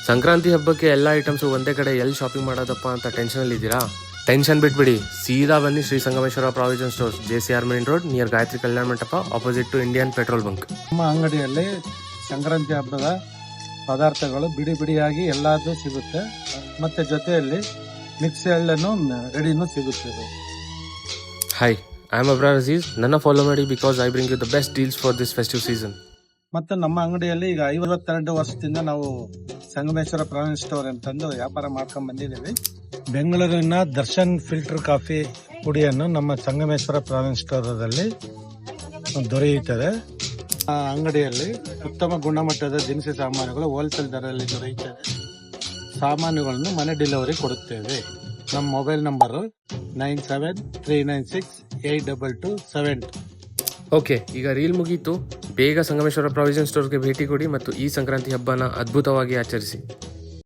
ಸಂಕ್ರಾಂತಿ ಹಬ್ಬಕ್ಕೆ ಎಲ್ಲ ಐಟಮ್ಸು ಒಂದೇ ಕಡೆ ಎಲ್ಲಿ ಶಾಪಿಂಗ್ ಮಾಡೋದಪ್ಪ ಅಂತ ಟೆನ್ಷನಲ್ಲಿ ಇದ್ದೀರಾ? ಟೆನ್ಷನ್ ಬಿಟ್ಬಿಡಿ, ಸೀದಾ ಬನ್ನಿ Shri Sangameshwara provision stores, JCR main road near Gayatri Kalyana Mantapa, opposite to Indian petrol bunk. ನಮ್ಮ ಅಂಗಡಿಯಲ್ಲಿ ಸಂಕ್ರಾಂತಿ ಹಬ್ಬದ ಪದಾರ್ಥಗಳು ಬಿಡಿ ಬಿಡಿಯಾಗಿ ಎಲ್ಲದೂ ಸಿಗುತ್ತೆ, ಮತ್ತೆ ಜೊತೆಯಲ್ಲಿ ಮಿಕ್ಸ್ ಎಳ್ಳನ್ನು ರೆಡಿನೂ ಸಿಗುತ್ತದೆ. Hi, I am Abrar Aziz. ನನ್ನ ಫಾಲೋ ಮಾಡಿ because I bring you the best deals for this festive season. ಮತ್ತು ನಮ್ಮ ಅಂಗಡಿಯಲ್ಲಿ ಈಗ 52 ವರ್ಷದಿಂದ ನಾವು ಸಂಗಮೇಶ್ವರ ಪ್ರಾವಿಷನ್ ಸ್ಟೋರ್ ಅಂತಂದು ವ್ಯಾಪಾರ ಮಾಡ್ಕೊಂಡು ಬಂದಿದ್ದೀವಿ. ಬೆಂಗಳೂರಿನ ದರ್ಶನ್ ಫಿಲ್ಟರ್ ಕಾಫಿ ಪುಡಿಯನ್ನು ನಮ್ಮ ಸಂಗಮೇಶ್ವರ ಪ್ರಾವಿಷನ್ ಸ್ಟೋರದಲ್ಲಿ ದೊರೆಯುತ್ತದೆ. ಆ ಅಂಗಡಿಯಲ್ಲಿ ಉತ್ತಮ ಗುಣಮಟ್ಟದ ದಿನಸಿ ಸಾಮಾನುಗಳು ಹೋಲ್ಸೇಲ್ ದರದಲ್ಲಿ ದೊರೆಯುತ್ತದೆ. ಸಾಮಾನುಗಳನ್ನು ಮನೆ ಡೆಲಿವರಿ ಕೊಡುತ್ತೇವೆ. ನಮ್ಮ ಮೊಬೈಲ್ ನಂಬರು 9739682272. ಓಕೆ, ಈಗ ರೀಲ್ ಮುಗೀತು. ಬೇಗ ಸಂಗಮೇಶ್ವರ ಪ್ರಾವಿಷನ್ ಸ್ಟೋರ್ಗೆ ಭೇಟಿ ಕೊಡಿ ಮತ್ತು ಈ ಸಂಕ್ರಾಂತಿ ಹಬ್ಬನ ಅದ್ಭುತವಾಗಿ ಆಚರಿಸಿ.